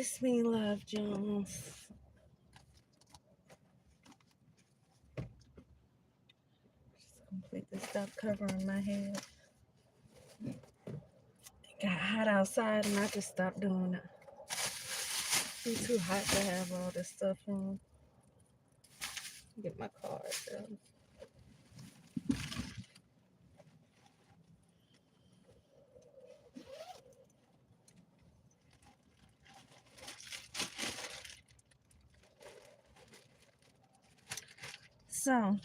It's me, Love Jones. Just completely stop covering my head. It got hot outside and I just stopped doing it. It's too hot to have all this stuff on. Get my card done. So,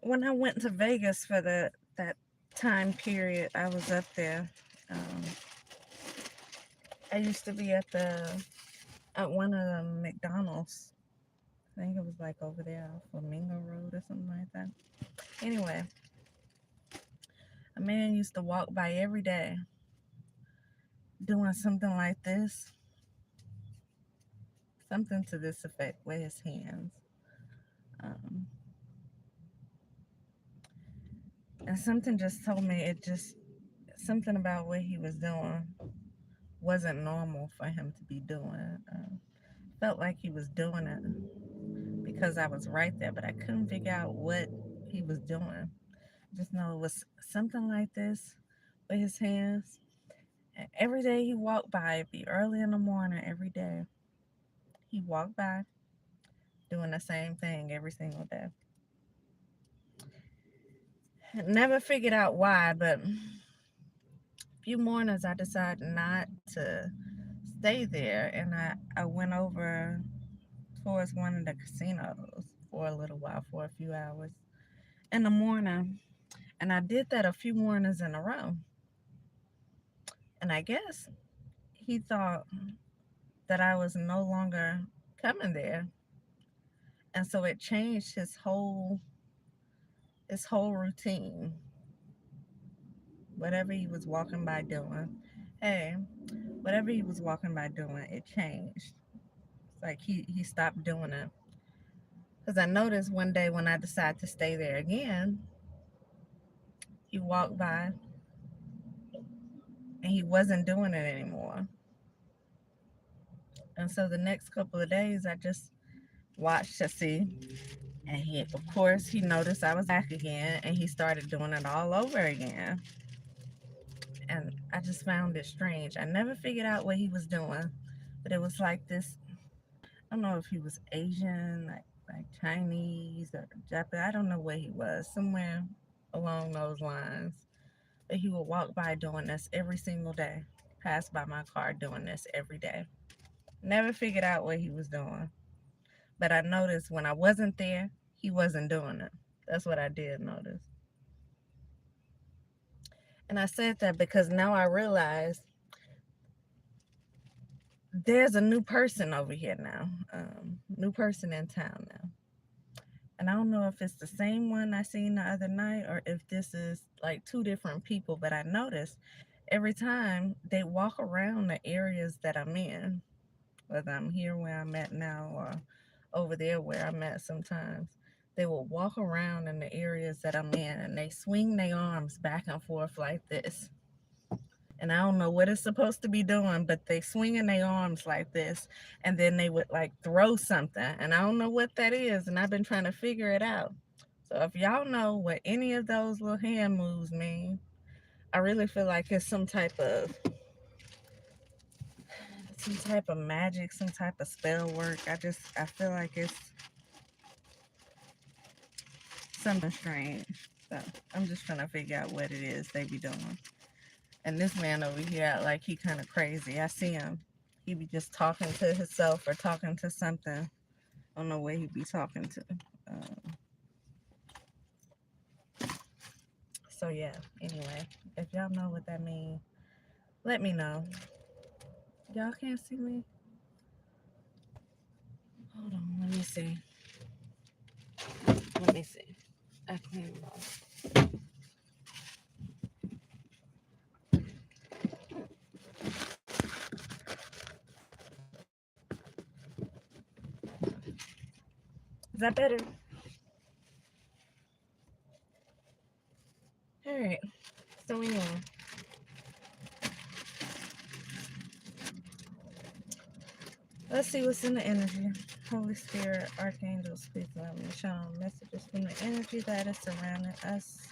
when I went to Vegas for that time period, I was up there. Um, I used to be at one of the McDonald's. I think it was like over there, Flamingo Road or something like that. Anyway, a man used to walk by every day doing something like this, something to this effect with his hands. Um, and something just told me something about what he was doing wasn't normal for him to be doing. Felt like he was doing it because I was right there, but I couldn't figure out what he was doing. Just know it was something like this with his hands. And every day he walked by, it'd be early in the morning every day. He walked by doing the same thing every single day. Never figured out why, but a few mornings I decided not to stay there, and I went over towards one of the casinos for a little while, for a few hours in the morning. And I did that a few mornings in a row. And I guess he thought that I was no longer coming there. And so it changed his whole routine. Whatever he was walking by doing. Hey, whatever he was walking by doing, it changed. It's like he stopped doing it. Because I noticed one day when I decided to stay there again, he walked by and he wasn't doing it anymore. And so the next couple of days, I just watched to see. And of course, he noticed I was back again and he started doing it all over again. And I just found it strange. I never figured out what he was doing, but it was like this. I don't know if he was Asian, like Chinese or Japanese. I don't know where he was, somewhere along those lines. But he would walk by doing this every single day, pass by my car doing this every day. Never figured out what he was doing. But I noticed when I wasn't there, he wasn't doing it. That's what I did notice. And I said that because now I realize there's a new person over here now, new person in town now. And I don't know if it's the same one I seen the other night or if this is like two different people, but I noticed every time they walk around the areas that I'm in, whether I'm here where I'm at now or over there where I'm at sometimes, they will walk around in the areas that I'm in and they swing their arms back and forth like this. And I don't know what it's supposed to be doing, but they swinging their arms like this, and then they would like throw something, and I don't know what that is, and I've been trying to figure it out. So if y'all know what any of those little hand moves mean, I really feel like it's some type of magic, some type of spell work. I feel like it's something strange. So I'm just trying to figure out what it is they be doing. And this man over here act like he kind of crazy. I see him. He be just talking to himself or talking to something. I don't know what he be talking to. Um, so yeah. Anyway, if y'all know what that means, let me know. Y'all can't see me. Hold on. Let me see. Let me see. I can't. Is that better? All right. So anyway, Let's see what's in the energy. Holy Spirit, archangels, please let me show messages from the energy that is surrounding us.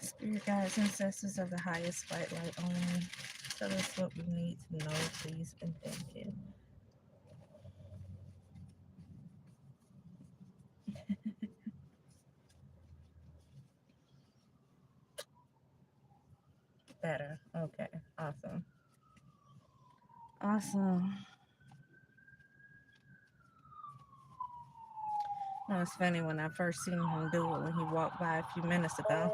Spirit guides, ancestors of the highest flight light only. Tell us what we need to know, please, and thank you. Better. Okay. Awesome. Awesome. It was funny when I first seen him do it when he walked by a few minutes ago.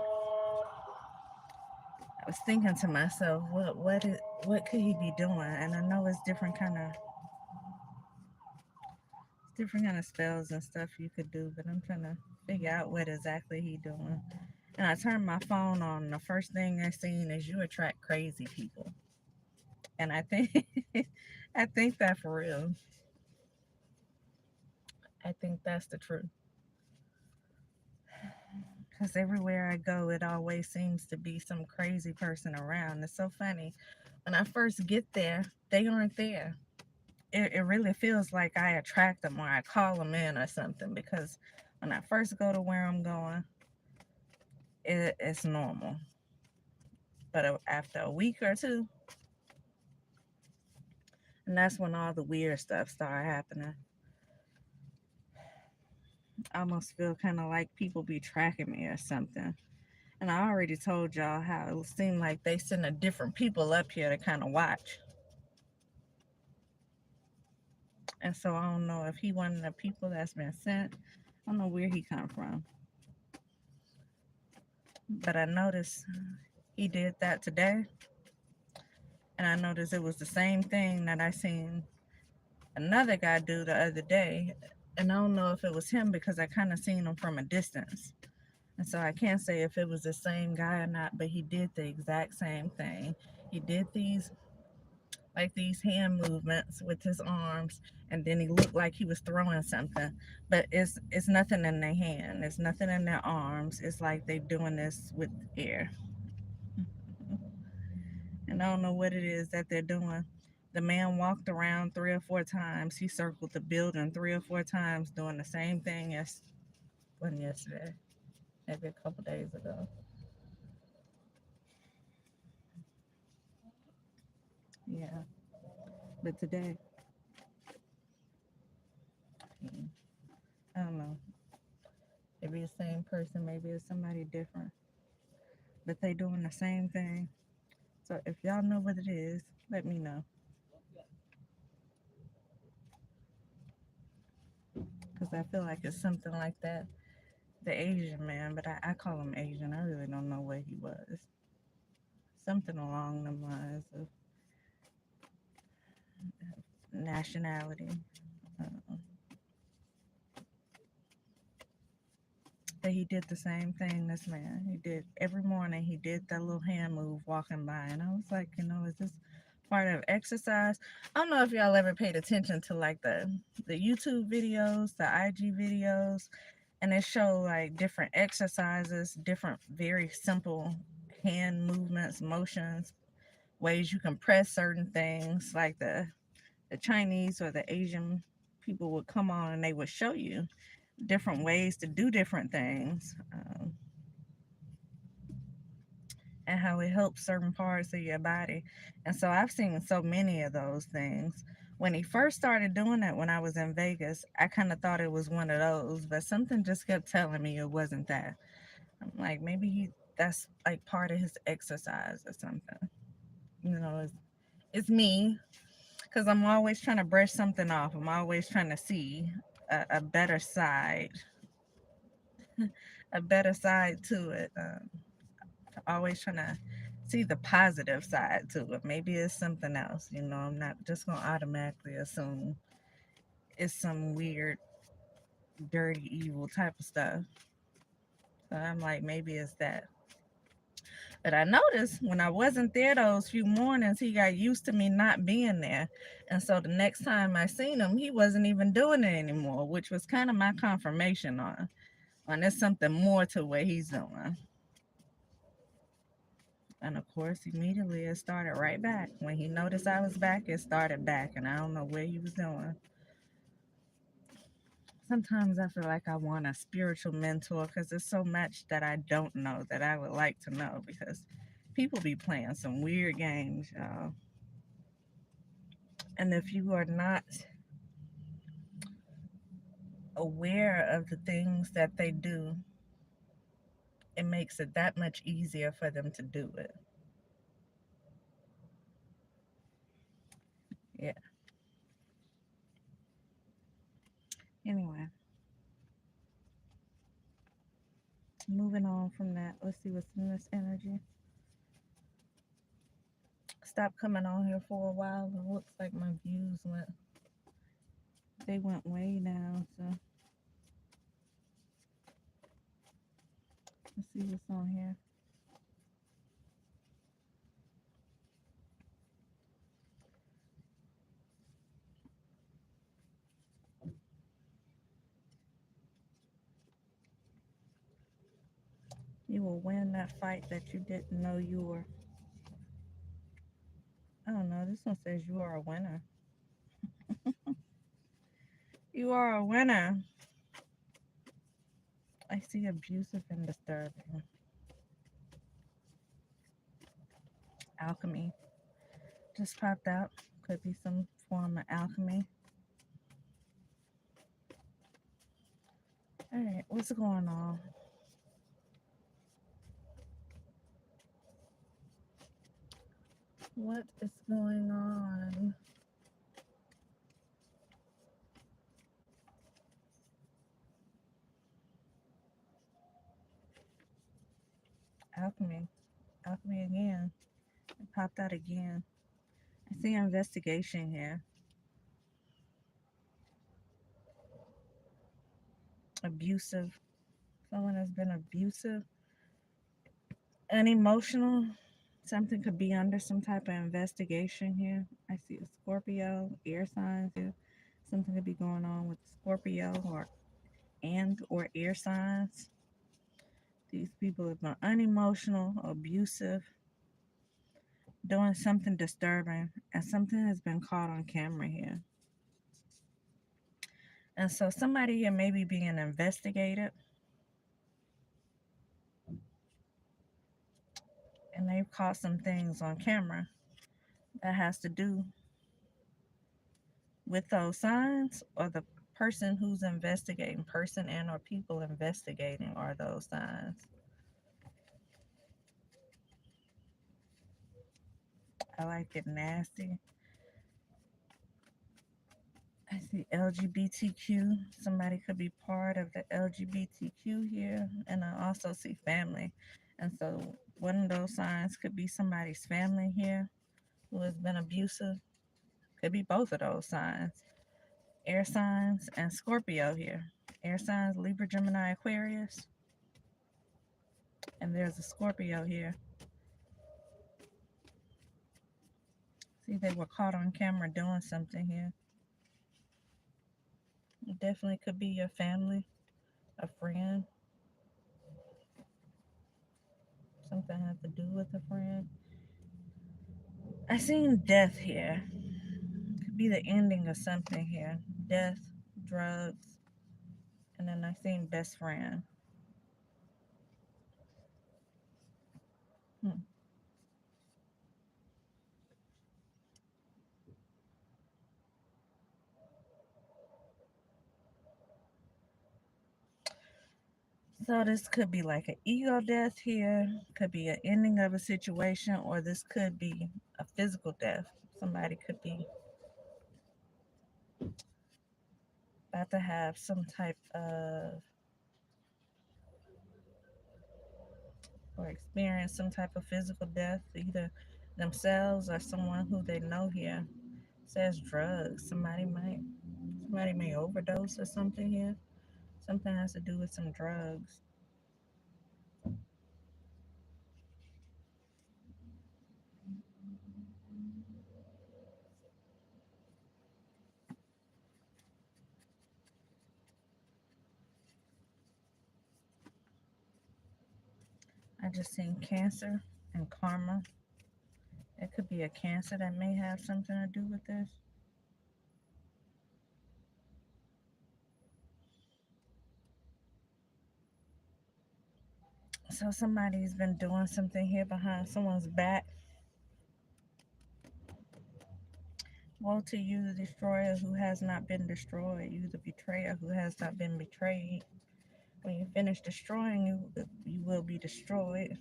I was thinking to myself, what could he be doing? And I know it's different kind of spells and stuff you could do, but I'm trying to figure out what exactly he doing. And I turned my phone on, and the first thing I seen is you attract crazy people. And I think I think that for real. I think that's the truth. Because everywhere I go, it always seems to be some crazy person around. It's so funny. When I first get there, they aren't there. It really feels like I attract them or I call them in or something because when I first go to where I'm going, it's normal. But after a week or two, and that's when all the weird stuff started happening. I almost feel kind of like people be tracking me or something. And I already told y'all how it seemed like they send a different people up here to kind of watch. And so I don't know if he one of the people that's been sent. I don't know where he come from. But I noticed he did that today. And I noticed it was the same thing that I seen another guy do the other day. And I don't know if it was him because I kind of seen him from a distance. And so I can't say if it was the same guy or not, but he did the exact same thing. He did these hand movements with his arms, and then he looked like he was throwing something, but it's nothing in their hand, it's nothing in their arms. It's like they doing this with air, and I don't know what it is that they're doing. The man walked around 3 or 4 times. He circled the building 3 or 4 times doing the same thing as wasn't yesterday, maybe a couple days ago. Yeah, but today, I don't know. Maybe the same person, maybe it's somebody different, but they doing the same thing. So if y'all know what it is, let me know. Because I feel like it's something like that. The Asian man, but I call him Asian. I really don't know what he was. Something along the lines of nationality. Uh, but he did the same thing, this man. He did every morning, he did that little hand move walking by. And I was like, is this part of exercise? I don't know if y'all ever paid attention to like the YouTube videos, the IG videos, and it show like different exercises, different very simple hand movements, motions, ways you can press certain things. Like the Chinese or the Asian people would come on and they would show you different ways to do different things, and how it helps certain parts of your body. And so I've seen so many of those things. When he first started doing it when I was in Vegas, I kind of thought it was one of those, but something just kept telling me it wasn't that. I'm like, maybe that's like part of his exercise or something. It's me because I'm always trying to brush something off. I'm always trying to see a better side, a better side to it. Always trying to see the positive side to it. Maybe it's something else. I'm not just gonna automatically assume it's some weird, dirty, evil type of stuff. So I'm like, maybe it's that. But I noticed when I wasn't there those few mornings, he got used to me not being there. And so the next time I seen him, he wasn't even doing it anymore, which was kind of my confirmation on there's something more to what he's doing. And of course, immediately it started right back. When he noticed I was back, it started back, and I don't know where he was going. Sometimes I feel like I want a spiritual mentor because there's so much that I don't know that I would like to know because people be playing some weird games, y'all. And if you are not aware of the things that they do, it makes it that much easier for them to do it. Yeah. Anyway, moving on from that, let's see what's in this energy. Stopped coming on here for a while. It looks like my views went way down. So let's see what's on here. You will win that fight that you didn't know you were. I don't know. This one says you are a winner. You are a winner. I see abusive and disturbing. Alchemy just popped out. Could be some form of alchemy. All right, what's going on? What is going on? Alchemy. Alchemy again. It popped out again. I see investigation here. Abusive. Someone has been abusive and emotional. Something could be under some type of investigation here. I see a Scorpio, air signs here. Something could be going on with Scorpio or air signs. These people have been unemotional, abusive, doing something disturbing, and something has been caught on camera here. And so somebody here may be being investigated, and they've caught some things on camera that has to do with those signs, or the person who's investigating, person and or people investigating are those signs. I like it nasty. I see LGBTQ. Somebody could be part of the LGBTQ here. And I also see family. And so one of those signs could be somebody's family here who has been abusive. Could be both of those signs. Air signs and Scorpio here. Air signs, Libra, Gemini, Aquarius. And there's a Scorpio here. See, they were caught on camera doing something here. It definitely could be your family, a friend. Something has to do with a friend. I seen death here. Could be the ending of something here. Death, drugs, and then I seen best friend. Hmm. So this could be like an ego death here. Could be an ending of a situation, or this could be a physical death. Somebody could be about to have some type of, or experience some type of physical death, either themselves or someone who they know here. It says drugs. Somebody may overdose or something here. Something has to do with some drugs. I just seen Cancer and karma. It could be a Cancer that may have something to do with this. So somebody's been doing something here behind someone's back. Woe to you, the destroyer who has not been destroyed. You, the betrayer who has not been betrayed. When you finish destroying, you will be destroyed.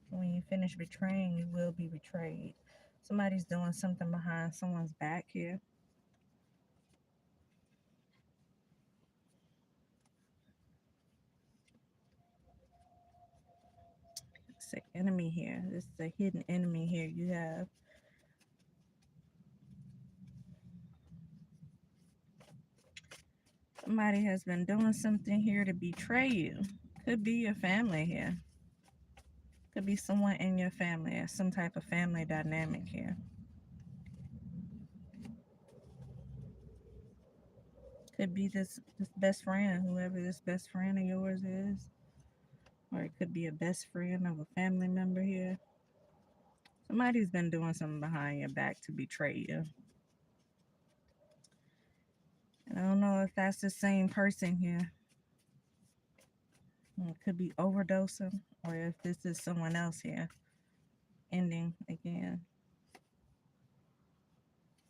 When you finish betraying, you will be betrayed. Somebody's doing something behind someone's back here. It's an enemy here. This is a hidden enemy here you have. Somebody has been doing something here to betray you. Could be your family here. Could be someone in your family or some type of family dynamic here. Could be this best friend, whoever this best friend of yours is. Or it could be a best friend of a family member here. Somebody's been doing something behind your back to betray you. And I don't know if that's the same person here. It could be overdosing, or if this is someone else here. Ending again.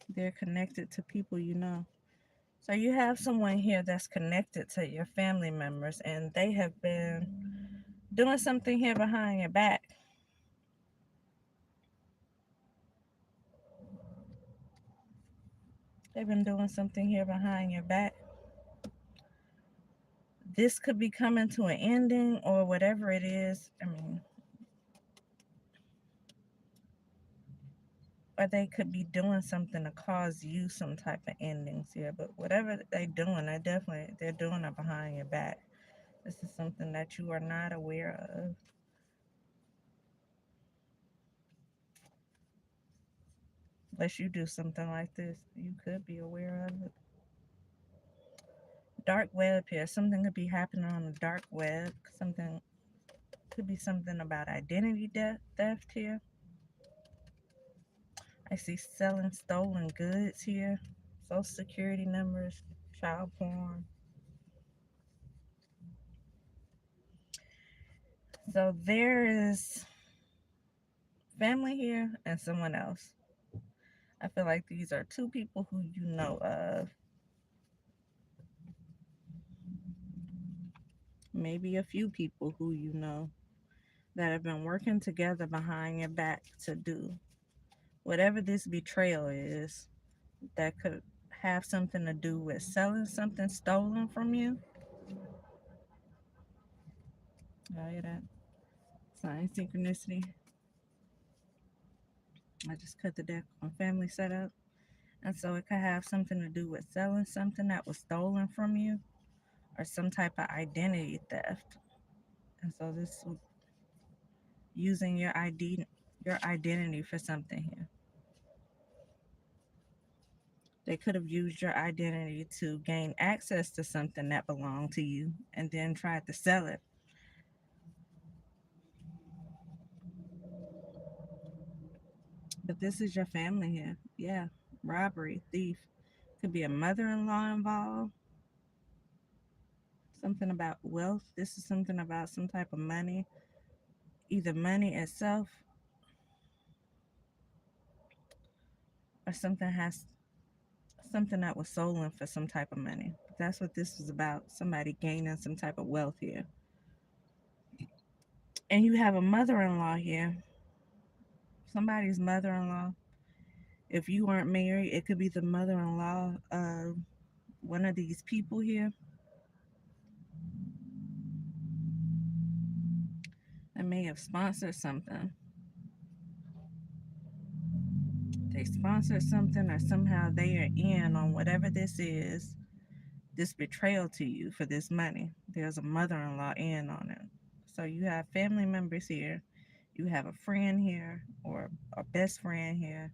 They're connected to people you know. So you have someone here that's connected to your family members, and they have been doing something here behind your back. They've been doing something here behind your back. This could be coming to an ending or whatever it is. I mean, or they could be doing something to cause you some type of endings here. But whatever they're doing, they're doing it behind your back. This is something that you are not aware of. Unless you do something like this, you could be aware of it. Dark web here. Something could be happening on the dark web. Something could be something about identity theft here. I see selling stolen goods here. Social security numbers, child porn. So there is family here and someone else. I feel like these are two people who you know of. Maybe a few people who you know that have been working together behind your back to do whatever this betrayal is that could have something to do with selling something stolen from you. Oh, yeah, that sign synchronicity. I just cut the deck on family setup. And so it could have something to do with selling something that was stolen from you or some type of identity theft. And so this using your identity for something here. They could have used your identity to gain access to something that belonged to you and then tried to sell it. But this is your family here. Yeah. Robbery, thief. Could be a mother in law involved. Something about wealth. This is something about some type of money. Either money itself or something that was stolen for some type of money. That's what this is about. Somebody gaining some type of wealth here. And you have a mother in law here. Somebody's mother in law. If you aren't married, it could be the mother in law of one of these people here that may have sponsored something. They sponsored something, or somehow they are in on whatever this is, this betrayal to you for this money. There's a mother in law in on it. So you have family members here, you have a friend here, or a best friend here.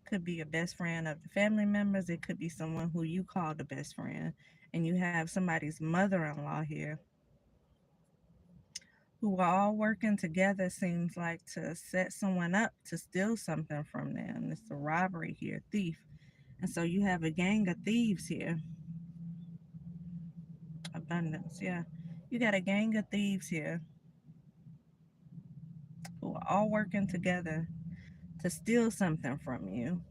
Could be a best friend of the family members, it could be someone who you call the best friend. And you have somebody's mother in law here who are all working together, seems like, to set someone up to steal something from them. It's a robbery here, thief. And so you have a gang of thieves here. Abundance, yeah. You got a gang of thieves here who are all working together to steal something from you.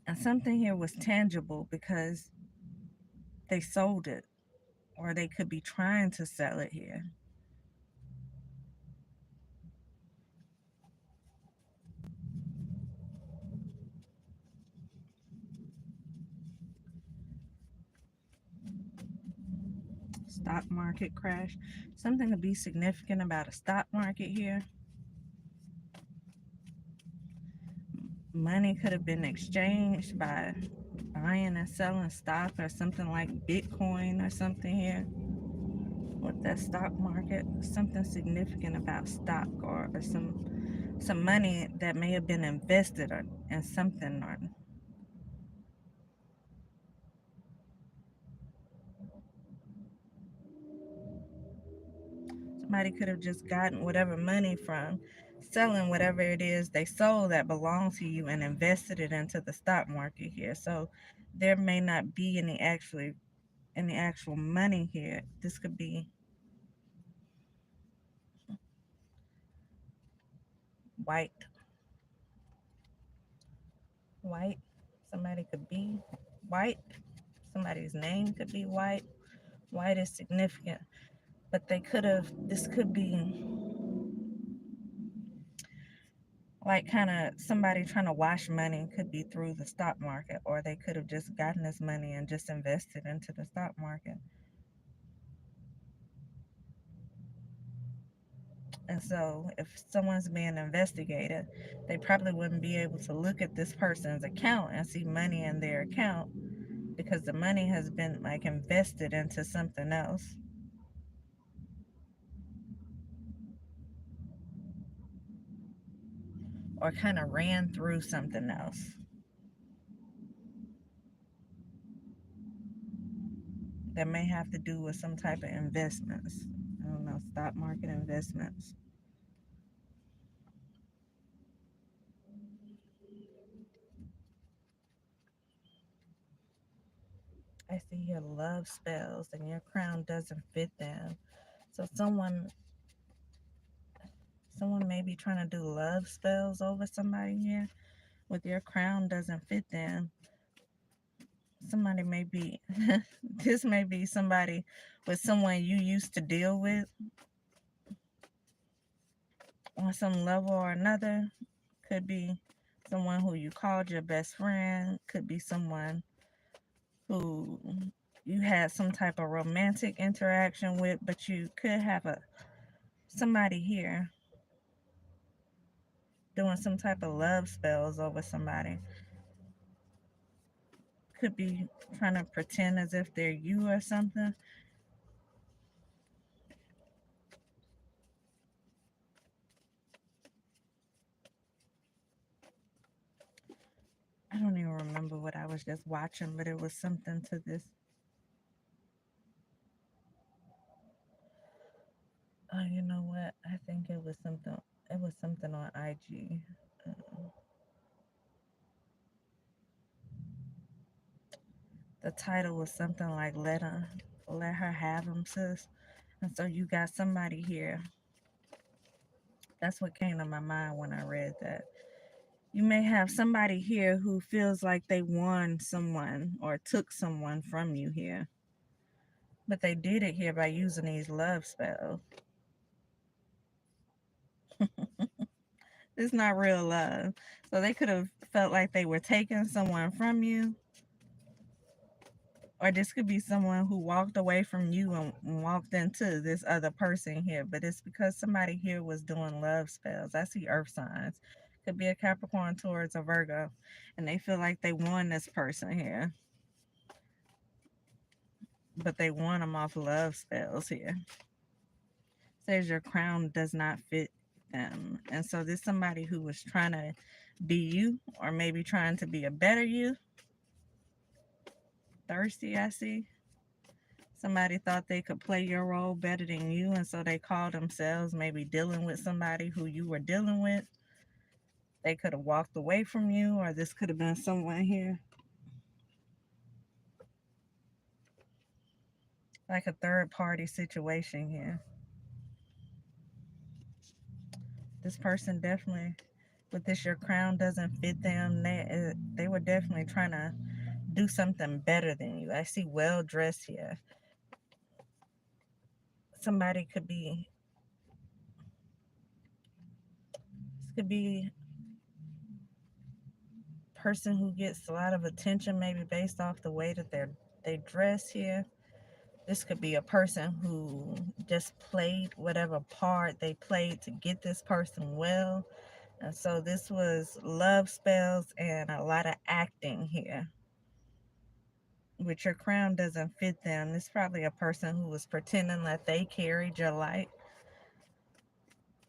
And something here was tangible because they sold it, or they could be trying to sell it here. Stock market crash. Something to be significant about a stock market here. Money could have been exchanged by buying and selling stock or something like Bitcoin or something here with that stock market. Something significant about stock, or some money that may have been invested in something, or somebody could have just gotten whatever money from selling whatever it is they sold that belonged to you and invested it into the stock market here. So there may not be any actual money here. This could be white. White. Somebody could be white. Somebody's name could be white. White is significant. But this could be like kind of somebody trying to wash money, could be through the stock market, or they could have just gotten this money and just invested into the stock market. And so if someone's being investigated, they probably wouldn't be able to look at this person's account and see money in their account because the money has been like invested into something else, or kind of ran through something else that may have to do with some type of investments. I don't know, stock market investments. I see here love spells and your crown doesn't fit them. So someone may be trying to do love spells over somebody here with your crown doesn't fit them. Somebody may be this may be somebody with someone you used to deal with on some level or another. Could be someone who you called your best friend, could be someone who you had some type of romantic interaction with, but you could have a somebody here doing some type of love spells over somebody. Could be trying to pretend as if they're you or something. I don't even remember what I was just watching, but it was something to this. Oh, you know what? I think it was something. It was something on IG. Uh, the title was something like let her have him, sis." And so you got somebody here. That's what came to my mind when I read that. You may have somebody here who feels like they won someone or took someone from you here, but they did it here by using these love spells. It's not real love. So they could have felt like they were taking someone from you, or this could be someone who walked away from you and walked into this other person here, but it's because somebody here was doing love spells. I see earth signs. Could be a Capricorn, Taurus, or Virgo, and they feel like they won this person here, but they won them off love spells here. Says your crown does not fit them. And so this somebody who was trying to be you, or maybe trying to be a better you. Thirsty, I see. Somebody thought they could play your role better than you, and so they called themselves maybe dealing with somebody who you were dealing with. They could have walked away from you, or this could have been someone here, like a third party situation here. This person definitely, with this, your crown doesn't fit them. They were definitely trying to do something better than you. I see well dressed here. Somebody could be, this could be a person who gets a lot of attention, maybe based off the way that they dress here. This could be a person who just played whatever part they played to get this person well. And so this was love spells and a lot of acting here. With your crown doesn't fit them. This is probably a person who was pretending that they carried your light.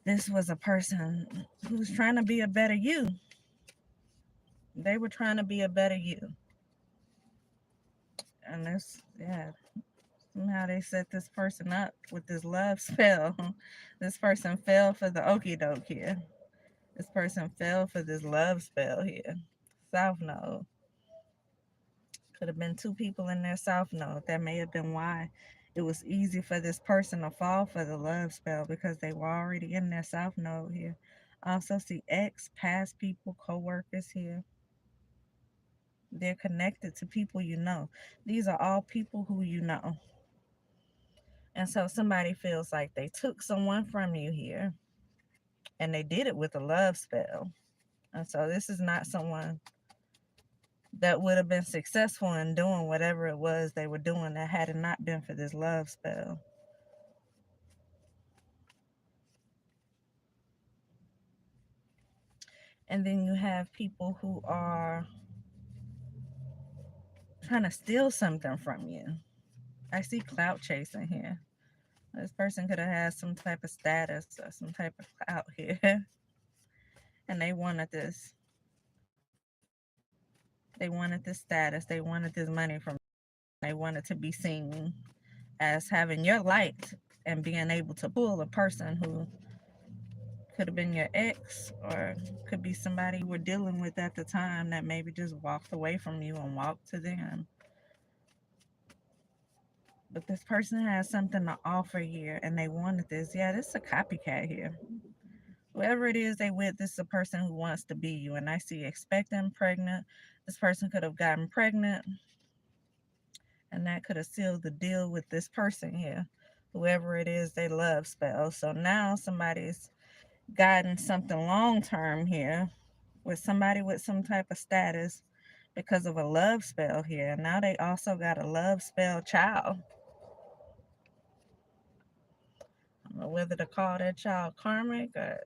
This was a person who was trying to be a better you. They were trying to be a better you. And this, yeah, somehow they set this person up with this love spell. This person fell for the okie doke here. This person fell for this love spell here. South Node. Could have been two people in their South Node. That may have been why it was easy for this person to fall for the love spell, because they were already in their South Node here. Also see ex, past people, co-workers here. They're connected to people you know. These are all people who you know. And so somebody feels like they took someone from you here, and they did it with a love spell. And so this is not someone that would have been successful in doing whatever it was they were doing that had it not been for this love spell. And then you have people who are trying to steal something from you. I see clout chasing here. This person could have had some type of status or some type of clout here. And they wanted this. They wanted this status. They wanted this money from you. They wanted to be seen as having your light and being able to pull a person who could have been your ex, or could be somebody you were dealing with at the time that maybe just walked away from you and walked to them. But this person has something to offer here and they wanted this. Yeah, this is a copycat here. Whoever it is they with, this is a person who wants to be you. And I see expecting, pregnant. This person could have gotten pregnant, and that could have sealed the deal with this person here. Whoever it is they love spell. So now somebody's gotten something long term here with somebody with some type of status because of a love spell here. Now they also got a love spell child. I don't know whether to call that child karmic or,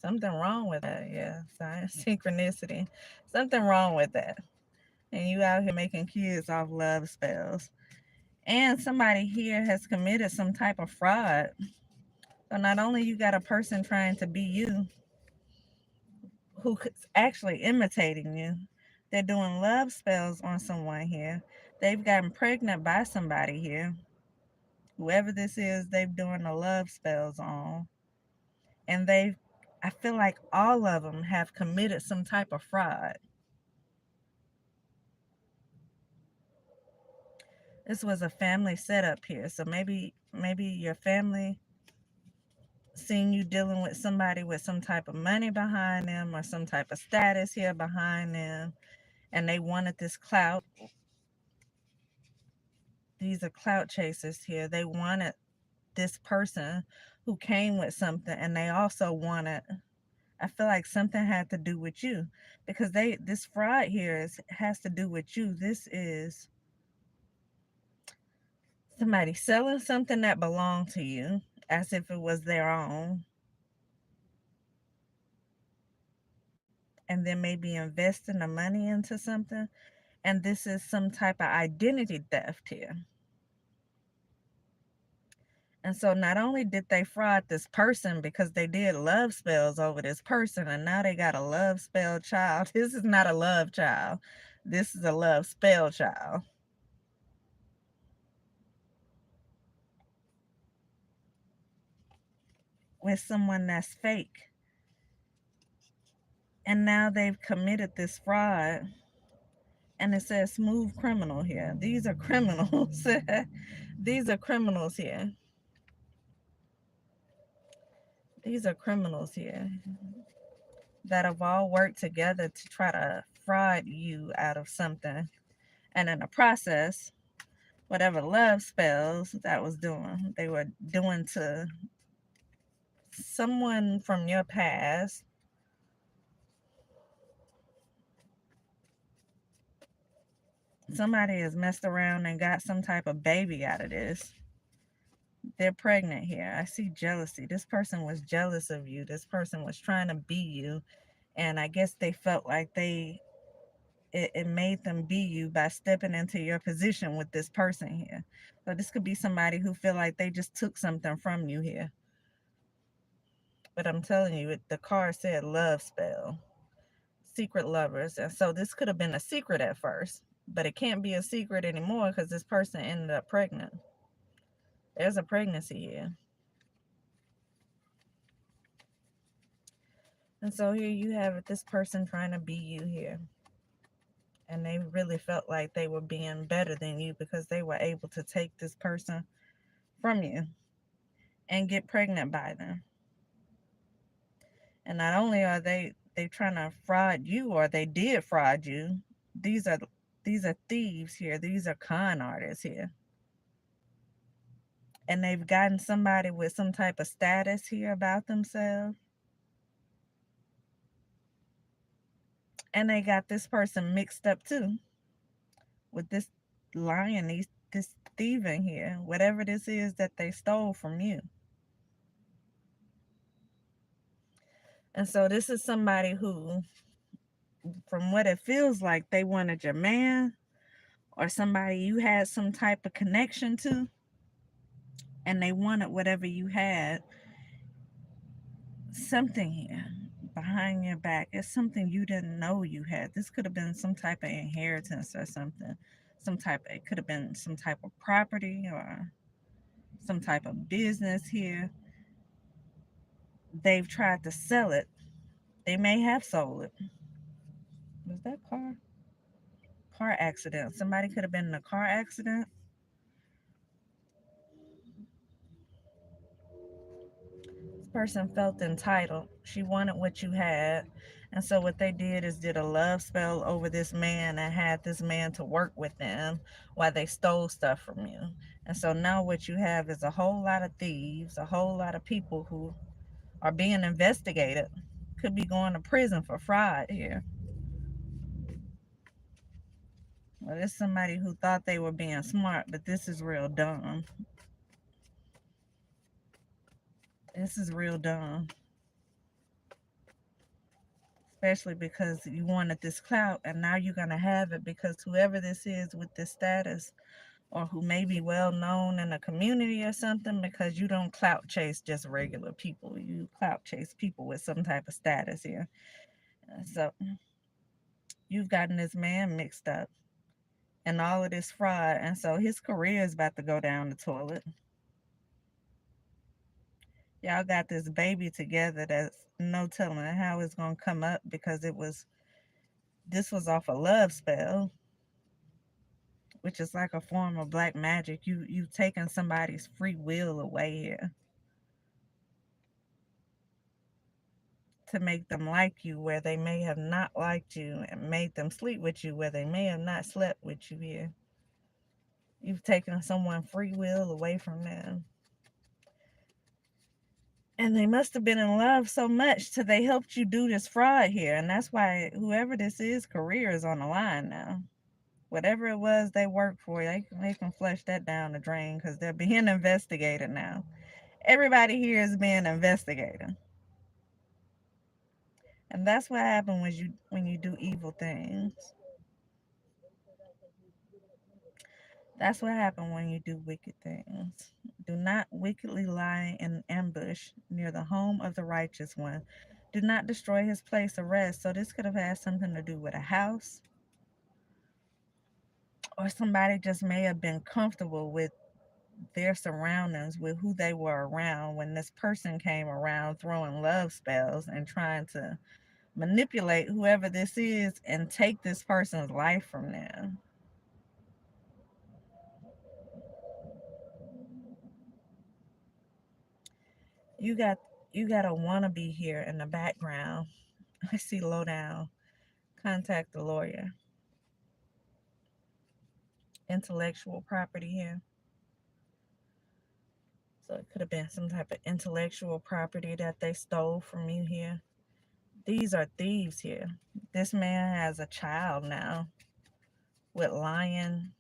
something wrong with that. Yeah, science, synchronicity. Something wrong with that. And you out here making kids off love spells. And somebody here has committed some type of fraud. So not only you got a person trying to be you, who's actually imitating you. They're doing love spells on someone here. They've gotten pregnant by somebody here. Whoever this is, they've doing the love spells on. And I feel like all of them have committed some type of fraud. This was a family setup here. So maybe your family seen you dealing with somebody with some type of money behind them or some type of status here behind them, and they wanted this clout. These are clout chasers here. They wanted this person who came with something, and they also wanted, I feel like something had to do with you, because this fraud here has to do with you. This is somebody selling something that belonged to you as if it was their own, and then maybe investing the money into something. And this is some type of identity theft here. And so not only did they fraud this person because they did love spells over this person, and now they got a love spell child. This is not a love child. This is a love spell child. with someone that's fake. And now they've committed this fraud. And it says smooth criminal here. These are criminals. These are criminals here. These are criminals here that have all worked together to try to fraud you out of something. And in the process, whatever love spells that was doing, they were doing to someone from your past. Somebody has messed around and got some type of baby out of this. They're pregnant here. I see jealousy. This person was jealous of you. This person was trying to be you. And I guess they felt like it made them be you by stepping into your position with this person here. So this could be somebody who feel like they just took something from you here. But I'm telling you, the card said love spell, secret lovers. And so this could have been a secret at first, but it can't be a secret anymore because this person ended up pregnant. There's a pregnancy here. And so here you have it, this person trying to be you here. And they really felt like they were being better than you because they were able to take this person from you and get pregnant by them. And not only are they trying to fraud you, or they did fraud you, these are thieves here. These are con artists here. And they've gotten somebody with some type of status here about themselves. And they got this person mixed up too with this lying, this thieving here, whatever this is that they stole from you. And so this is somebody who, from what it feels like, they wanted your man or somebody you had some type of connection to, and they wanted whatever you had. Something here behind your back. It's something you didn't know you had. This could have been some type of inheritance or something. It could have been some type of property or some type of business here. They've tried to sell it. They may have sold it. Was that car accident? Somebody could have been in a car accident. This person felt entitled. She wanted what you had. And so what they did is did a love spell over this man and had this man to work with them while they stole stuff from you. And so now what you have is a whole lot of thieves, a whole lot of people who are being investigated, could be going to prison for fraud here. Well, there's somebody who thought they were being smart, but this is real dumb. This is real dumb. Especially because you wanted this clout and now you're going to have it because whoever this is with this status, or who may be well known in a community or something, because you don't clout chase just regular people. You clout chase people with some type of status here. So you've gotten this man mixed up and all of this fraud. And so his career is about to go down the toilet. Y'all got this baby together that's no telling how it's going to come up because this was off a love spell, which is like a form of black magic. You've taken somebody's free will away here to make them like you where they may have not liked you, and made them sleep with you where they may have not slept with you here. You've taken someone's free will away from them. And they must have been in love so much till they helped you do this fraud here. And that's why whoever this is, career is on the line now. Whatever it was they worked for, they can flush that down the drain because they're being investigated now. Everybody here is being investigated. And that's what happens when you do evil things. That's what happens when you do wicked things. Do not wickedly lie in ambush near the home of the righteous one. Do not destroy his place of rest. So this could have had something to do with a house, or somebody just may have been comfortable with their surroundings with who they were around when this person came around throwing love spells and trying to manipulate whoever this is and take this person's life from them. You got you got a wannabe here in the background. I see low down. Contact the lawyer. Intellectual property here. So it could have been some type of intellectual property that they stole from you here. These are thieves here. This man has a child now with lying,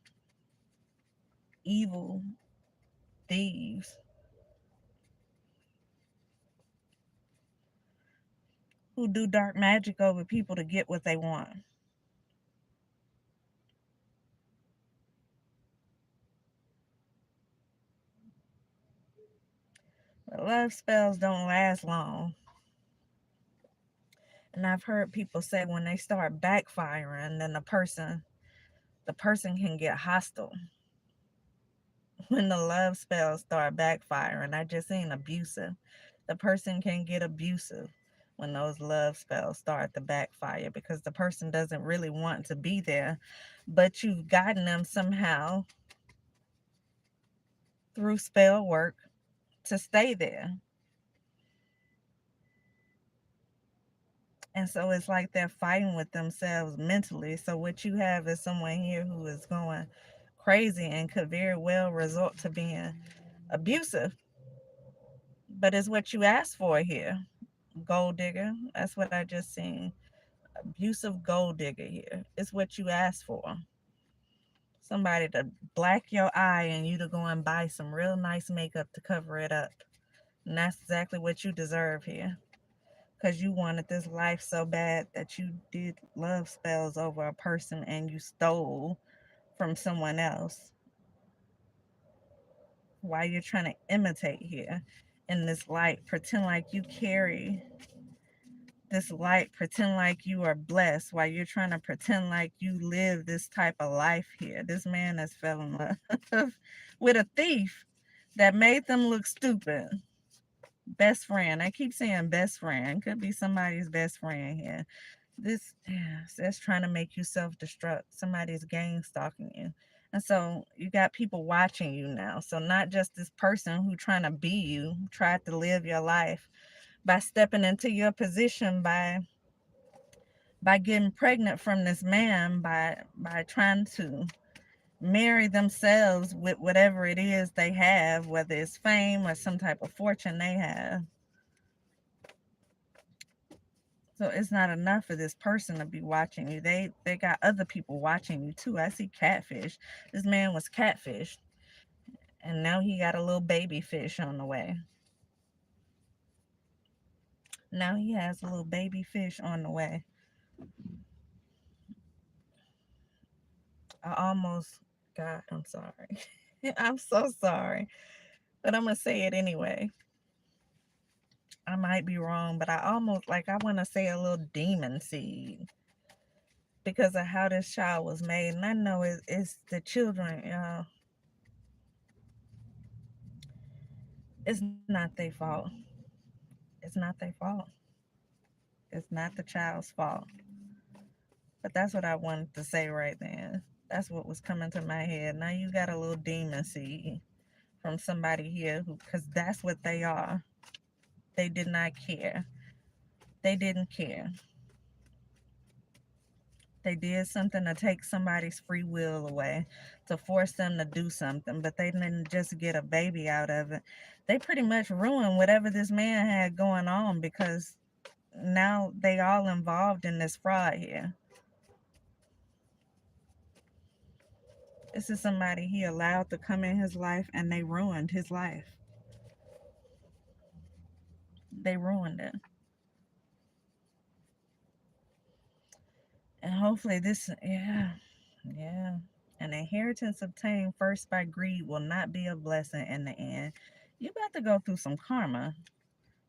evil thieves who do dark magic over people to get what they want. But love spells don't last long. And I've heard people say when they start backfiring, then the person can get hostile. When the love spells start backfiring, I just seen abusive. The person can get abusive when those love spells start to backfire because the person doesn't really want to be there, but you've gotten them somehow through spell work to stay there. And so it's like they're fighting with themselves mentally. So what you have is someone here who is going crazy and could very well resort to being abusive. But it's what you asked for here. Gold digger. That's what I just seen. Abusive gold digger here. It's what you asked for. Somebody to black your eye and you to go and buy some real nice makeup to cover it up. And that's exactly what you deserve here. Because you wanted this life so bad that you did love spells over a person and you stole from someone else while you're trying to imitate here in this light. Pretend like you carry this light, pretend like you are blessed while you're trying to pretend like you live this type of life here. This man has fell in love with a thief that made them look stupid. Best friend. I keep saying best friend. Could be somebody's best friend here. This that's trying to make you self-destruct. Somebody's gang stalking you. And so you got people watching you now. So not just this person who trying to be you, tried to live your life by stepping into your position by getting pregnant from this man, by trying to marry themselves with whatever it is they have, whether it's fame or some type of fortune they have. So it's not enough for this person to be watching you. They got other people watching you too. I see catfish. This man was catfished, and now he got a little baby fish on the way. Now he has a little baby fish on the way. I almost God, I'm sorry. I'm so sorry. But I'm gonna say it anyway. I might be wrong, but I almost like I want to say a little demon seed because of how this child was made. And I know it's the children. It's not their fault. It's not their fault. It's not the child's fault. But that's what I wanted to say right then. That's what was coming to my head. Now you got a little demon seed from somebody here who, because that's what they are. They did not care. They didn't care. They did something to take somebody's free will away, to force them to do something, but they didn't just get a baby out of it. They pretty much ruined whatever this man had going on because now they all involved in this fraud here. This is somebody he allowed to come in his life and they ruined his life. They ruined it. And hopefully this, yeah, yeah. An inheritance obtained first by greed will not be a blessing in the end. You about to go through some karma.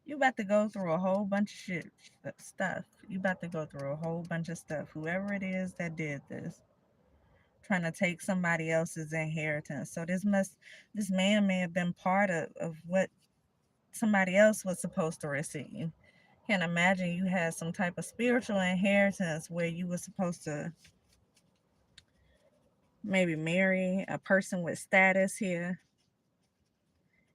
You about to go through a whole bunch of shit stuff. You about to go through a whole bunch of stuff. Whoever it is that did this, trying to take somebody else's inheritance. So this man may have been part of what somebody else was supposed to receive. Can't imagine you had some type of spiritual inheritance where you were supposed to maybe marry a person with status here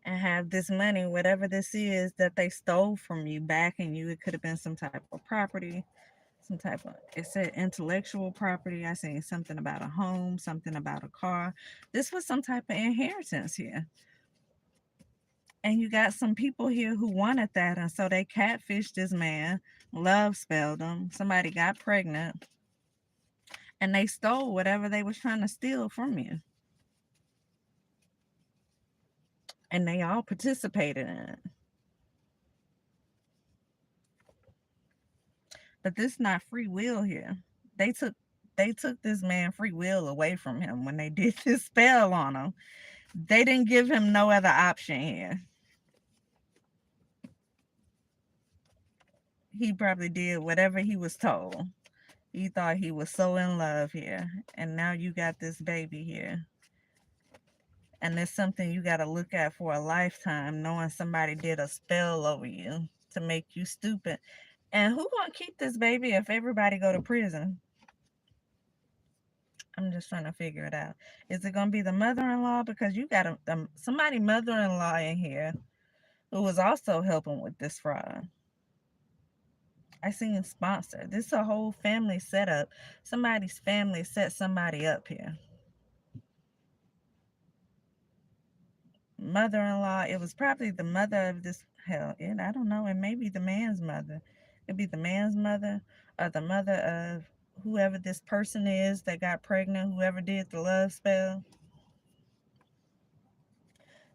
and have this money, whatever this is that they stole from you, back in you. It could have been some type of property, some type of, it said intellectual property. I seen something about a home, something about a car. This was some type of inheritance here. And you got some people here who wanted that, and so they catfished this man, love spelled him. Somebody got pregnant, and they stole whatever they was trying to steal from you. And they all participated in it. But this is not free will here. They took they took this man free will away from him when they did this spell on him. They didn't give him no other option here. He probably did whatever he was told. He thought he was so in love here. And now you got this baby here. And it's something you got to look at for a lifetime, knowing somebody did a spell over you to make you stupid. And who gonna keep this baby if everybody go to prison? I'm just trying to figure it out. Is it gonna be the mother-in-law? Because you got somebody mother-in-law in here who was also helping with this fraud. I seen sponsor. This is a whole family setup. Somebody's family set somebody up here. Mother-in-law. It was probably the mother of this. Hell, I don't know. It may be the man's mother. It'd be the man's mother or the mother of whoever this person is that got pregnant, whoever did the love spell.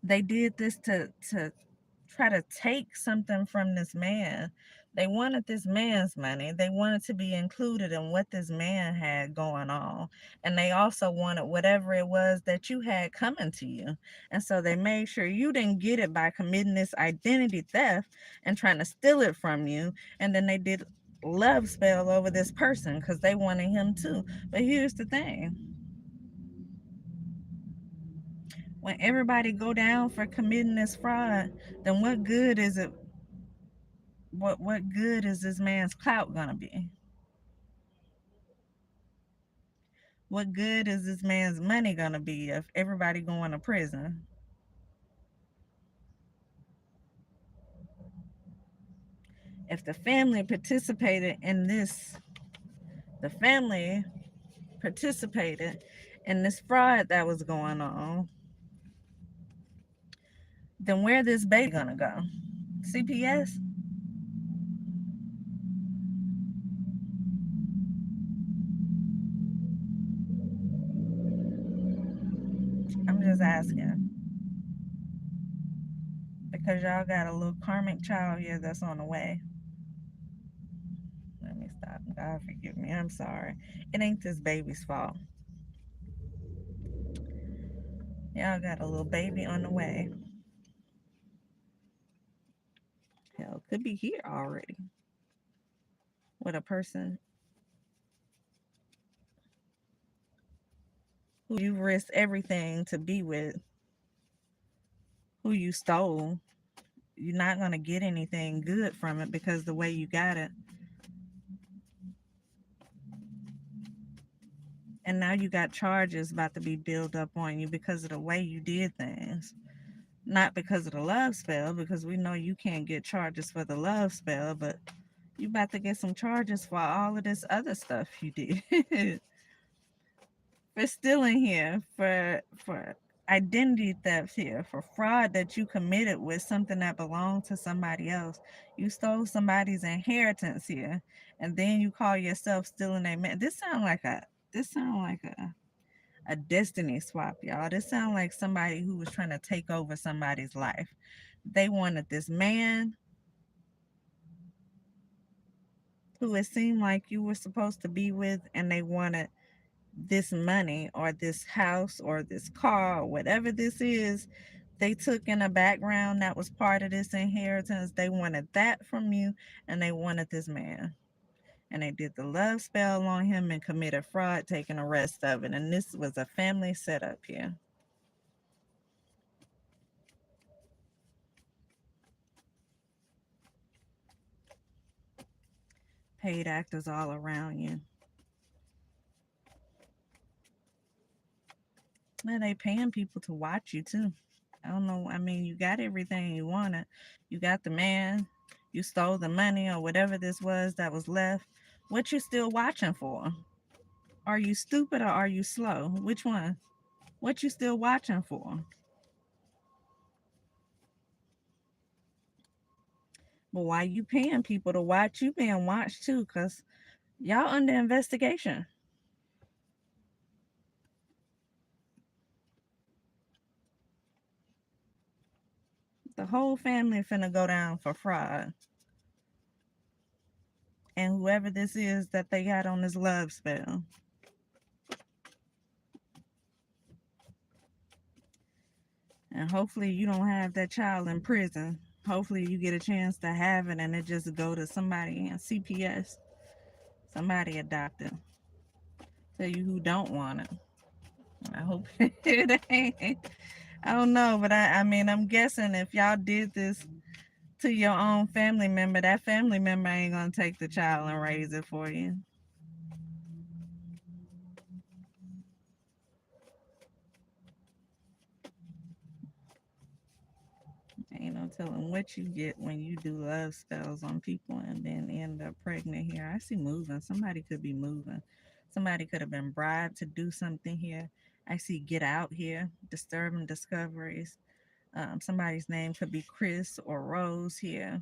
They did this to try to take something from this man. They wanted this man's money. They wanted to be included in what this man had going on. And they also wanted whatever it was that you had coming to you. And so they made sure you didn't get it by committing this identity theft and trying to steal it from you. And then they did love spell over this person because they wanted him too. But here's the thing. When everybody go down for committing this fraud, then what good is it? What good is this man's clout gonna be? What good is this man's money gonna be if everybody going to prison? If the family participated in this, the family participated in this fraud that was going on, then where this baby gonna go? CPS? I'm just asking. Because y'all got a little karmic child here that's on the way. Let me stop. God forgive me. I'm sorry. It ain't this baby's fault. Y'all got a little baby on the way. Hell, could be here already. With a person who you risked everything to be with, who you stole. You're not going to get anything good from it because the way you got it. And now you got charges about to be built up on you because of the way you did things. Not because of the love spell, because we know you can't get charges for the love spell, but you about to get some charges for all of this other stuff you did. For stealing here, for identity theft here, for fraud that you committed with something that belonged to somebody else. You stole somebody's inheritance here, and then you call yourself stealing a man. This sound like a destiny swap, y'all. This sound like somebody who was trying to take over somebody's life. They wanted this man who it seemed like you were supposed to be with, and they wanted this money or this house or this car or whatever this is they took in a background that was part of this inheritance. They wanted that from you, and they wanted this man. And they did the love spell on him and committed fraud, taking the rest of it. And this was a family setup here. Paid actors all around you. And they paying people to watch you too. I don't know. I mean, you got everything you wanted. You got the man. You stole the money or whatever this was that was left. What you still watching for? Are you stupid or are you slow? Which one? What you still watching for? But why you paying people to watch, you being watched too, cause y'all under investigation. The whole family finna go down for fraud. And whoever this is that they got on this love spell. And hopefully you don't have that child in prison. Hopefully you get a chance to have it and it just go to somebody in CPS. Somebody adopted. Tell you who don't want it. I hope it ain't. I don't know, but I mean, I'm guessing if y'all did this to your own family member, that family member ain't gonna take the child and raise it for you. Ain't no telling what you get when you do love spells on people and then end up pregnant here. I see moving. Somebody could be moving. Somebody could have been bribed to do something here. I see get out here, disturbing discoveries. Somebody's name could be Chris or Rose here.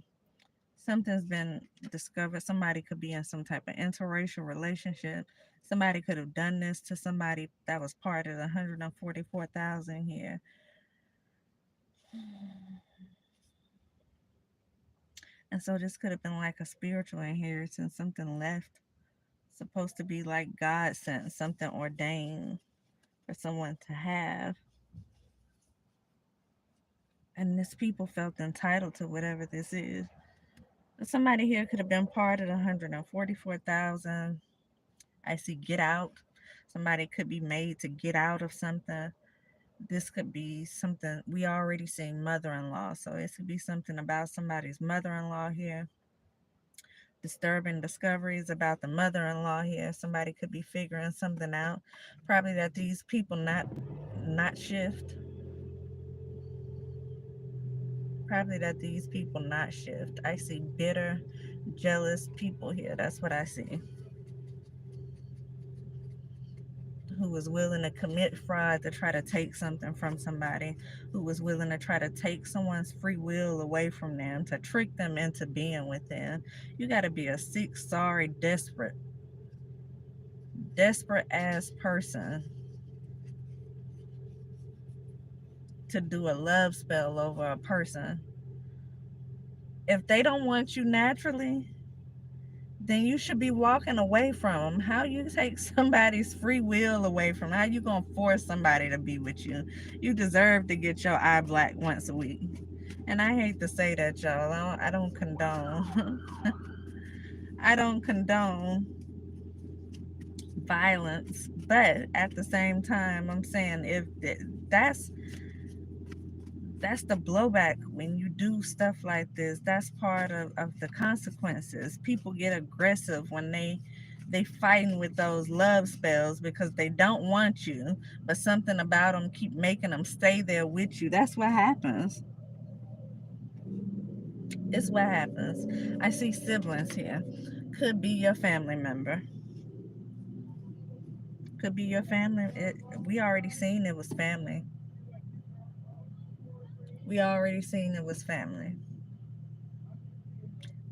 Something's been discovered. Somebody could be in some type of interracial relationship. Somebody could have done this to somebody that was part of the 144,000 here. And so this could have been like a spiritual inheritance, something left, supposed to be like God sent, something ordained for someone to have. And this people felt entitled to whatever this is. Somebody here could have been part of the 144,000. I see get out. Somebody could be made to get out of something. This could be something we already seen mother-in-law. So it could be something about somebody's mother-in-law here. Disturbing discoveries about the mother-in-law here. Somebody could be figuring something out. Probably that these people not shift. Probably that these people not shift. I see bitter, jealous people here. That's what I see. Who was willing to commit fraud to try to take something from somebody, who was willing to try to take someone's free will away from them, to trick them into being with them. You got to be a sick, sorry, desperate ass person to do a love spell over a person. If they don't want you naturally, then you should be walking away from them. How you take somebody's free will away from them? How you gonna force somebody to be with you? You deserve to get your eye black once a week. And I hate to say that, y'all. I don't condone. I don't condone violence, but at the same time, I'm saying if that's that's the blowback when you do stuff like this. That's part of the consequences. People get aggressive when they fighting with those love spells because they don't want you, but something about them keep making them stay there with you. That's what happens. It's what happens. I see siblings here. Could be your family member. Could be your family. We already seen it was family. We already seen it was family.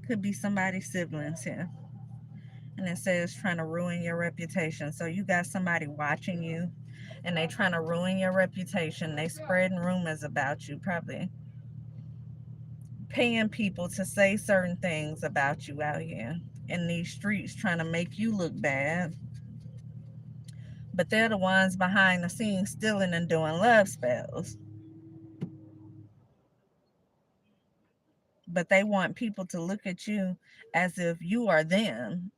Could be somebody's siblings here. And it says trying to ruin your reputation. So you got somebody watching you and they trying to ruin your reputation. They spreading rumors about you, probably paying people to say certain things about you out here in these streets, trying to make you look bad. But they're the ones behind the scenes stealing and doing love spells. But they want people to look at you as if you are them.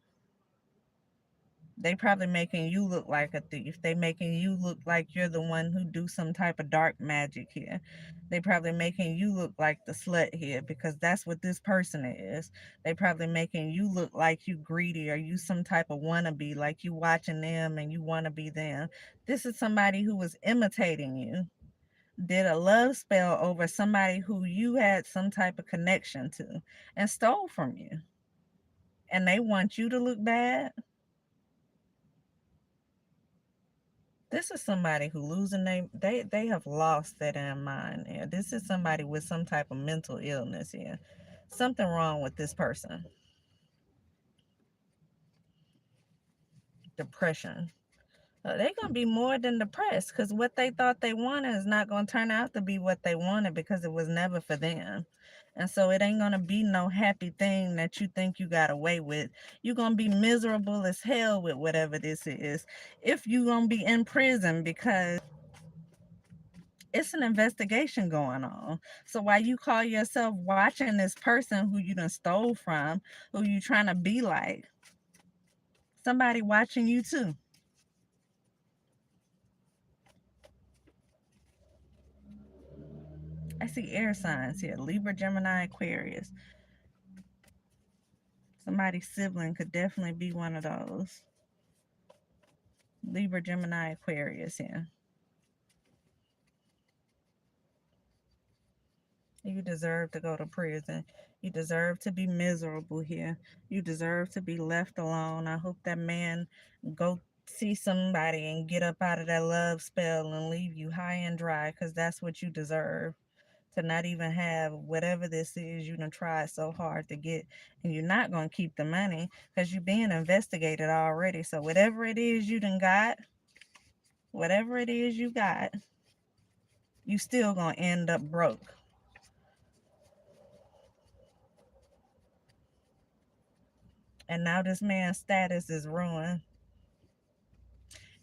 They probably making you look like a thief. They making you look like you're the one who do some type of dark magic here. They probably making you look like the slut here because that's what this person is. They probably making you look like you greedy or you some type of wannabe, like you watching them and you want to be them. This is somebody who was imitating you, did a love spell over somebody who you had some type of connection to and stole from you. And they want you to look bad. This is somebody who losing they have lost their damn mind. Yeah, this is somebody with some type of mental illness here. Something wrong with this person. Depression. They're gonna be more than depressed because what they thought they wanted is not gonna turn out to be what they wanted because it was never for them. And so it ain't gonna be no happy thing that you think you got away with. You're gonna be miserable as hell with whatever this is. If you gonna be in prison because it's an investigation going on. So while you call yourself watching this person who you done stole from, who you trying to be like, somebody watching you too. I see air signs here. Libra, Gemini, Aquarius. Somebody's sibling could definitely be one of those. Libra, Gemini, Aquarius here. You deserve to go to prison. You deserve to be miserable here. You deserve to be left alone. I hope that man go see somebody and get up out of that love spell and leave you high and dry because that's what you deserve. To not even have whatever this is you done tried so hard to get, and you're not going to keep the money because you're being investigated already. So whatever it is you done got, whatever it is you got, you still going to end up broke. And now this man's status is ruined.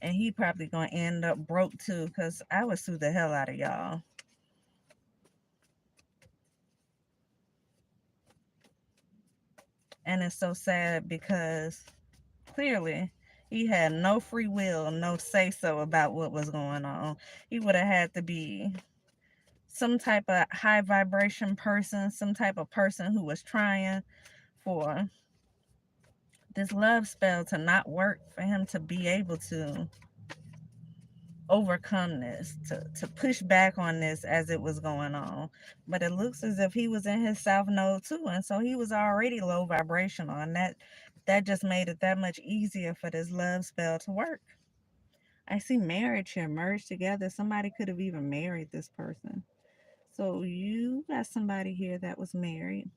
And he probably going to end up broke too because I would sue the hell out of y'all. And it's so sad because clearly he had no free will, no say so about what was going on. He would have had to be some type of high vibration person, some type of person who was trying for this love spell to not work, for him to be able to overcome this, to push back on this as it was going on. But it looks as if he was in his south node too, and so he was already low vibrational, and that just made it that much easier for this love spell to work. I see marriage here, merged together. Somebody could have even married this person. So you got somebody here that was married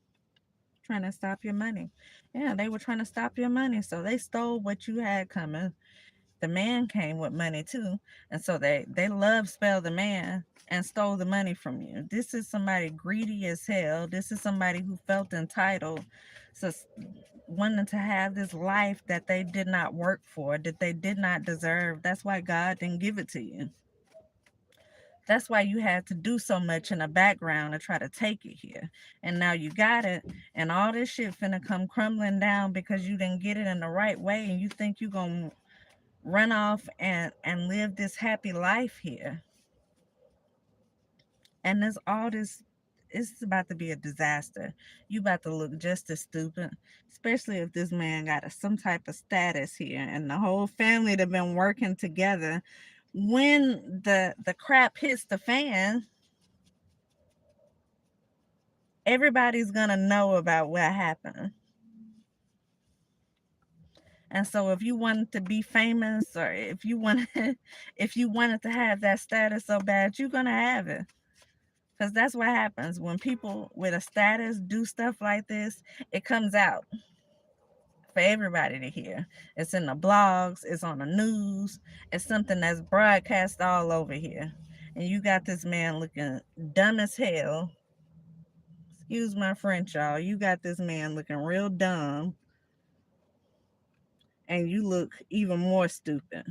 trying to stop your money. Yeah, they were trying to stop your money. So they stole what you had coming. The man came with money too. And so they love spell the man and stole the money from you. This is somebody greedy as hell. This is somebody who felt entitled. So wanting to have this life that they did not work for, that they did not deserve. That's why God didn't give it to you. That's why you had to do so much in the background to try to take it here. And now you got it, and all this shit finna come crumbling down because you didn't get it in the right way, and you think you gonna run off and live this happy life here. And there's all this, it's about to be a disaster. You about to look just as stupid, especially if this man got some type of status here and the whole family that been working together. When the crap hits the fan, everybody's gonna know about what happened. And so if you wanted to be famous, or if you wanted if you wanted to have that status so bad, you're gonna have it. Because that's what happens when people with a status do stuff like this. It comes out for everybody to hear. It's in the blogs, it's on the news, it's something that's broadcast all over here. And you got this man looking dumb as hell. Excuse my French, y'all. You got this man looking real dumb, and you look even more stupid.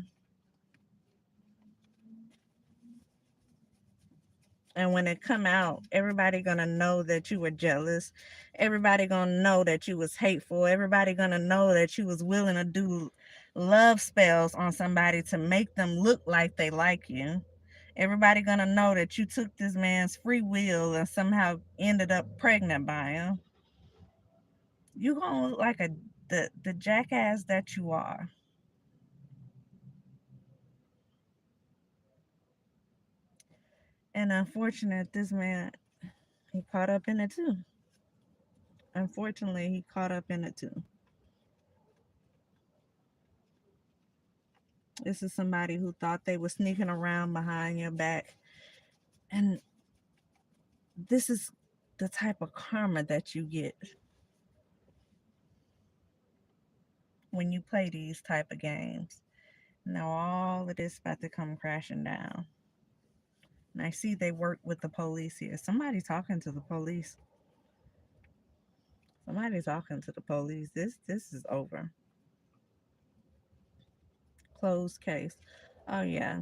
And when it come out, everybody gonna know that you were jealous. Everybody gonna know that you was hateful. Everybody gonna know that you was willing to do love spells on somebody to make them look like they like you. Everybody gonna know that you took this man's free will and somehow ended up pregnant by him. You gonna look like the jackass that you are. And unfortunate, this man, he caught up in it too. Unfortunately, he caught up in it too. This is somebody who thought they were sneaking around behind your back. And this is the type of karma that you get when you play these type of games. Now all of this about to come crashing down. And I see they work with the police here. Somebody talking to the police. Somebody talking to the police. This is over. Closed case. Oh yeah.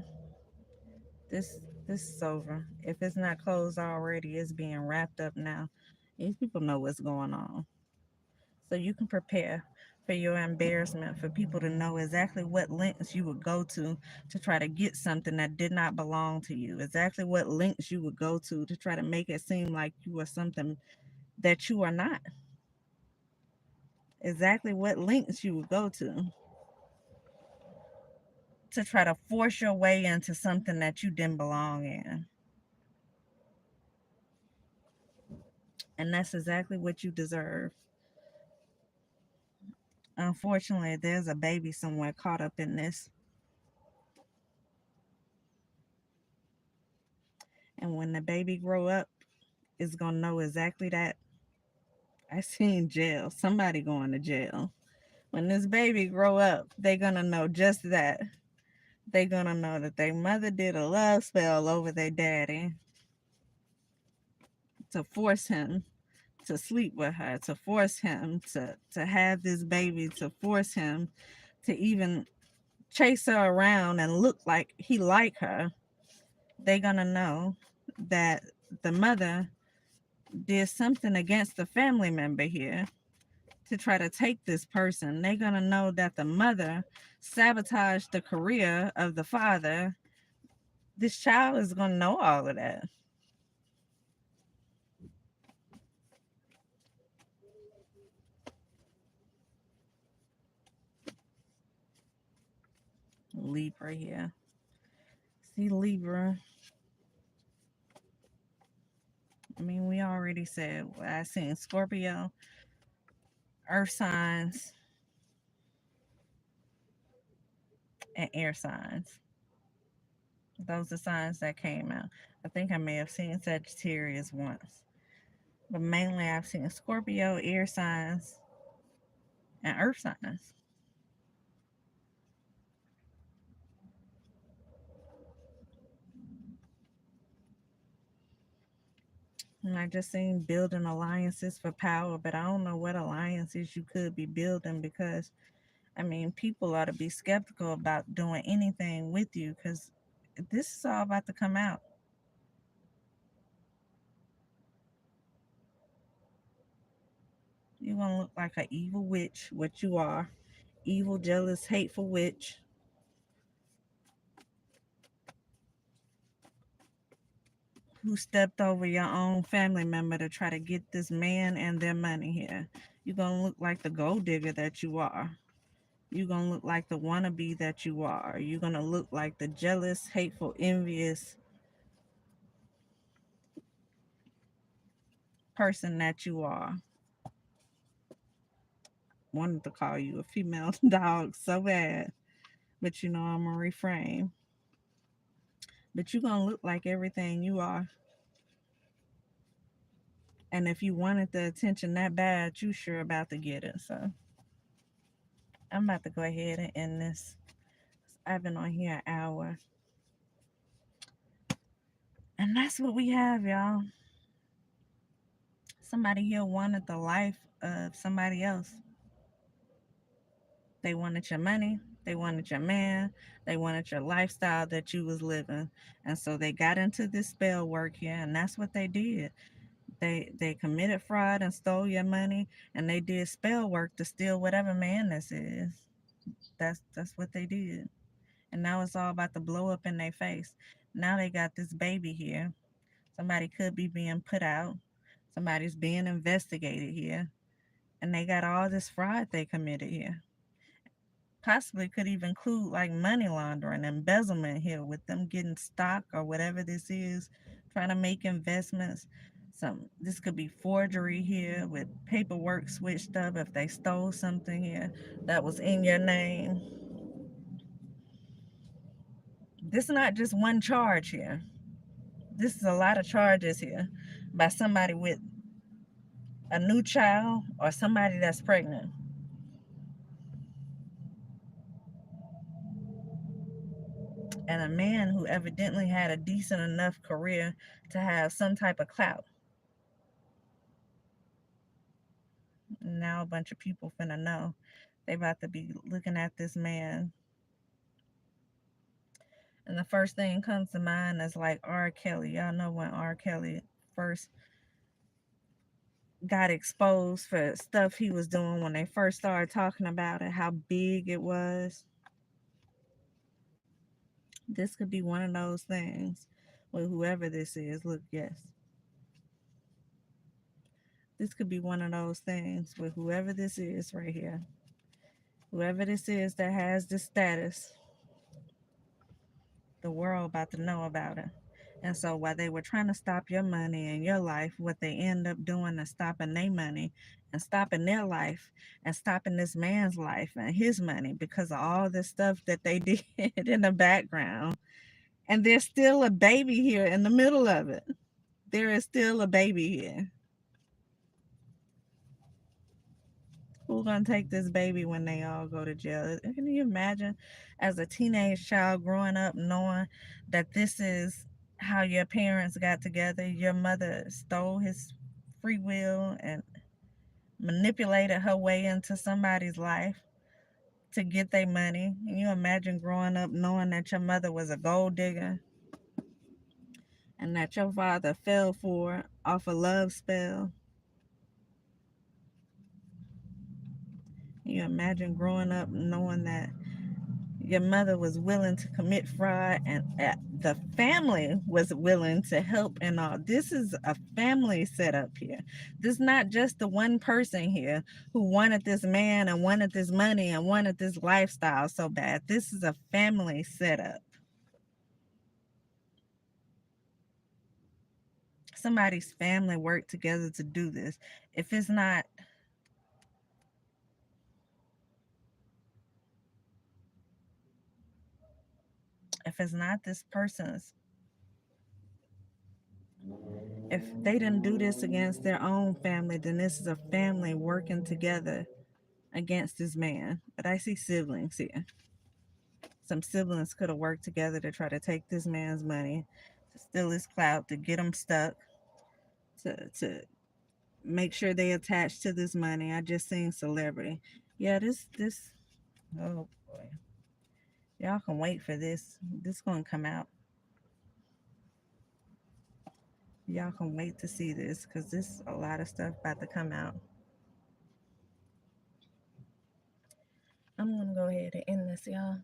This is over. If it's not closed already, it's being wrapped up now. These people know what's going on. So you can prepare for your embarrassment, for people to know exactly what lengths you would go to try to get something that did not belong to you, exactly what lengths you would go to try to make it seem like you are something that you are not, exactly what lengths you would go to try to force your way into something that you didn't belong in. And that's exactly what you deserve. Unfortunately, there's a baby somewhere caught up in this. And when the baby grow up, it's gonna know exactly that. I seen jail. Somebody going to jail. When this baby grow up, they gonna know just that. They gonna know that their mother did a love spell over their daddy to force him to sleep with her, to force him to have this baby, to force him to even chase her around and look like he like her. They gonna know that the mother did something against the family member here to try to take this person. They're going to know that the mother sabotaged the career of the father. This child is going to know all of that. Libra here. See, Libra. I mean, we already said I seen Scorpio, earth signs, and air signs. Those are signs that came out. I think I may have seen Sagittarius once, but mainly I've seen Scorpio, air signs, and earth signs. And I just seen building alliances for power, but I don't know what alliances you could be building because, I mean, people ought to be skeptical about doing anything with you because this is all about to come out. You're going to look like an evil witch, what you are. Evil, jealous, hateful witch who stepped over your own family member to try to get this man and their money here. You're going to look like the gold digger that you are. You're going to look like the wannabe that you are. You're going to look like the jealous, hateful, envious person that you are. Wanted to call you a female dog so bad, but you know I'm going to refrain. But you're going to look like everything you are. And if you wanted the attention that bad, you sure about to get it. So I'm about to go ahead and end this. I've been on here an hour. And that's what we have, y'all. Somebody here wanted the life of somebody else. They wanted your money, they wanted your man, they wanted your lifestyle that you was living. And so they got into this spell work here, and that's what they did. They committed fraud and stole your money, and they did spell work to steal whatever man this is. That's what they did. And now it's all about to blow up in their face. Now they got this baby here. Somebody could be being put out. Somebody's being investigated here. And they got all this fraud they committed here. Possibly could even include like money laundering, embezzlement here with them getting stock or whatever this is, trying to make investments. This could be forgery here with paperwork switched up if they stole something here that was in your name. This is not just one charge here. This is a lot of charges here by somebody with a new child or somebody that's pregnant. And a man who evidently had a decent enough career to have some type of clout. Now a bunch of people finna know. They about to be looking at this man. And the first thing comes to mind is like R. Kelly. Y'all know when R. Kelly first got exposed for stuff he was doing when they first started talking about it, how big it was. This could be one of those things with whoever this is. Look, yes. This could be one of those things with whoever this is right here. Whoever this is that has this status, the world about to know about it. And so while they were trying to stop your money and your life, what they end up doing is stopping their money and stopping their life and stopping this man's life and his money because of all this stuff that they did in the background. And there's still a baby here in the middle of it. There is still a baby here. Who's gonna take this baby when they all go to jail? Can you imagine as a teenage child growing up knowing that this is how your parents got together? Your mother stole his free will and manipulated her way into somebody's life to get their money. Can you imagine growing up knowing that your mother was a gold digger and that your father fell for off a love spell? Can you imagine growing up knowing that your mother was willing to commit fraud and the family was willing to help and all? This is a family setup here. This is not just the one person here who wanted this man and wanted this money and wanted this lifestyle so bad. This is a family setup. Somebody's family worked together to do this. If it's not, if it's not this person's, if they didn't do this against their own family, then this is a family working together against this man. But I see siblings here. Some siblings could have worked together to try to take this man's money, to steal his clout, to get him stuck, to make sure they attach to this money. I just seen celebrity. Yeah, this oh boy. Y'all can wait for this. This gonna come out. Y'all can wait to see this because this a lot of stuff about to come out. I'm gonna go ahead and end this, y'all.